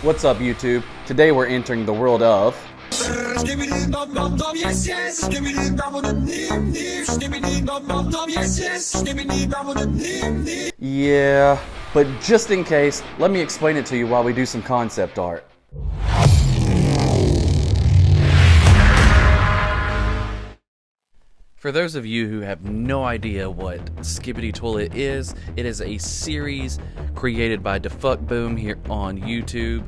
What's up, YouTube? Today we're entering the world of... Yeah, but just in case, let me explain it to you while we do some concept art. For those of you who have no idea what Skibidi Toilet is, it is a series created by dafuqboom here on YouTube.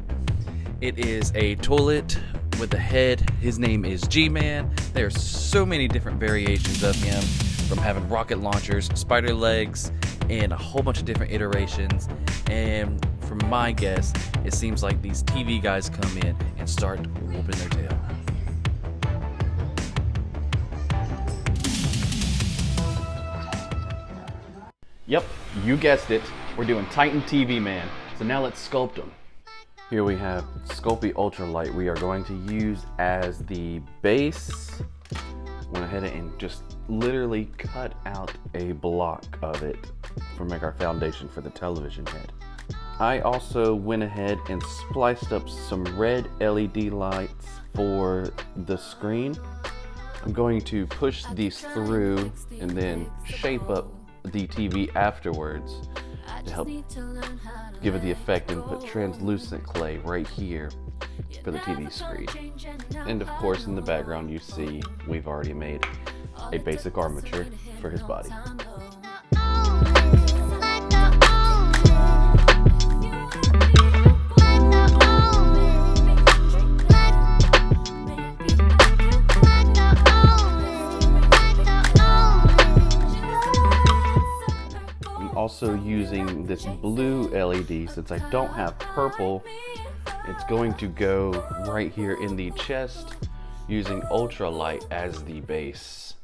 It is a toilet with a head. His name is G-Man. There's so many different variations of him, from having rocket launchers, spider legs, and a whole bunch of different iterations. And from my guess, it seems like these TV guys come in and start whooping their tail. Yep, you guessed it. We're doing Titan TVman. So now let's sculpt them. Here we have Skibidi Ultralight we are going to use as the base. Went ahead and just literally cut out a block of it to make our foundation for the television head. I also went ahead and spliced up some red LED lights for the screen. I'm going to push these through and then shape up the TV afterwards to help give it the effect, and put translucent clay right here for the TV screen. And of course, in the background you see we've already made a basic armature for his body. Also using this blue LED, since I don't have purple, it's going to go right here in the chest using ultralight as the base.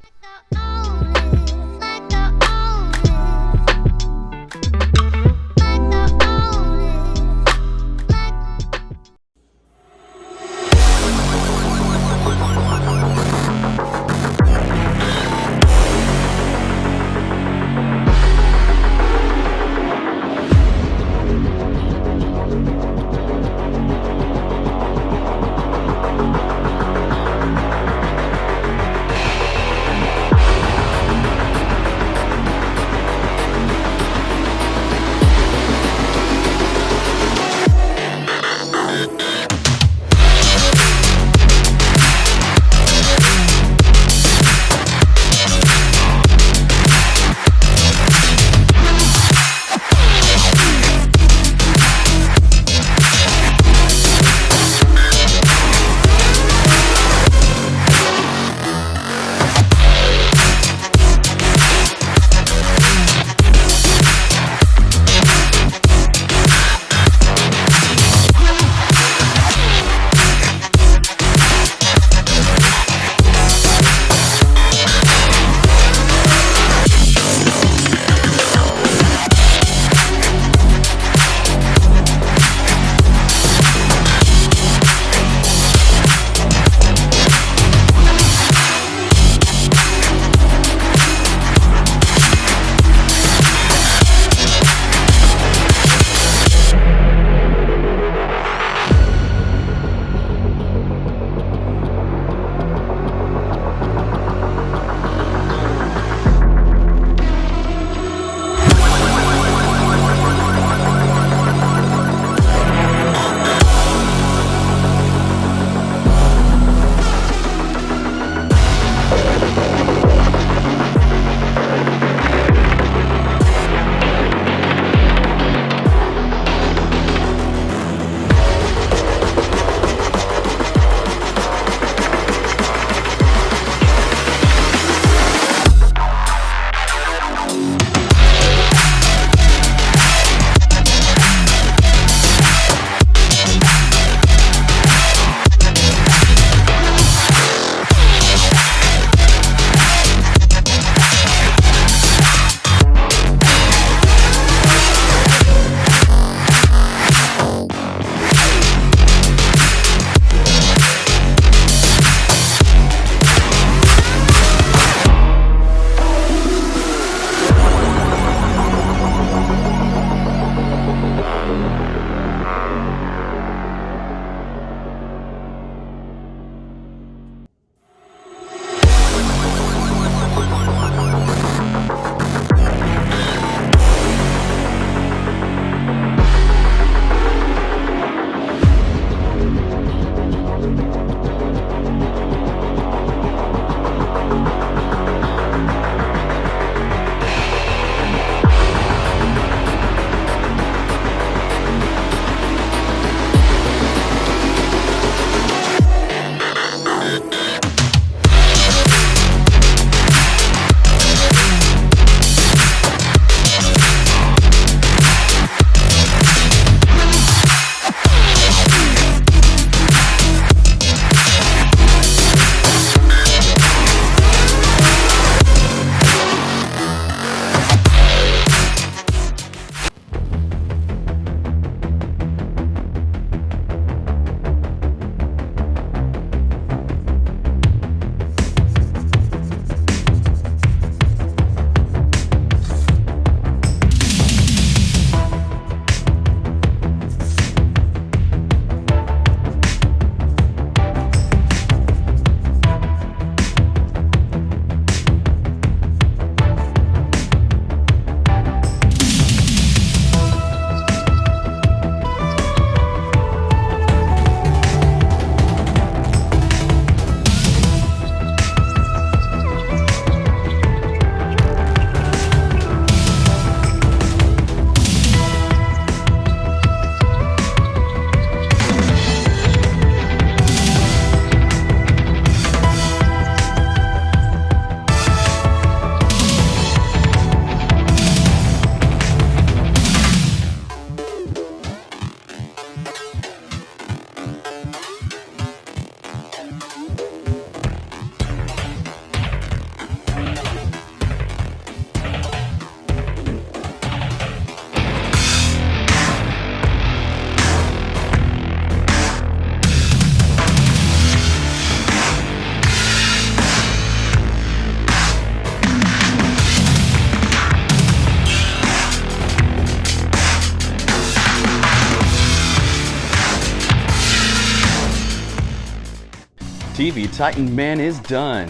TV Titan Man is done.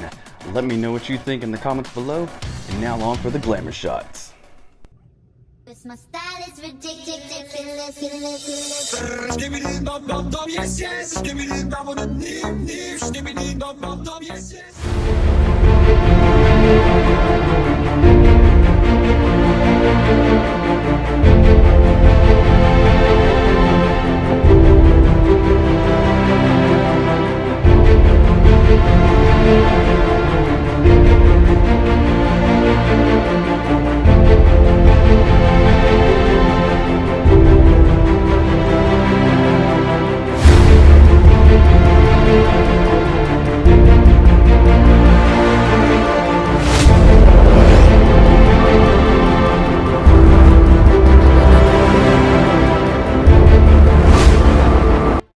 Let me know what you think in the comments below. And now on for the glamour shots. My style is ridiculous. Skibidi dum dum dum, yes yes. Skibidi dum dum dim dim. Skibidi dum dum dum, yes yes.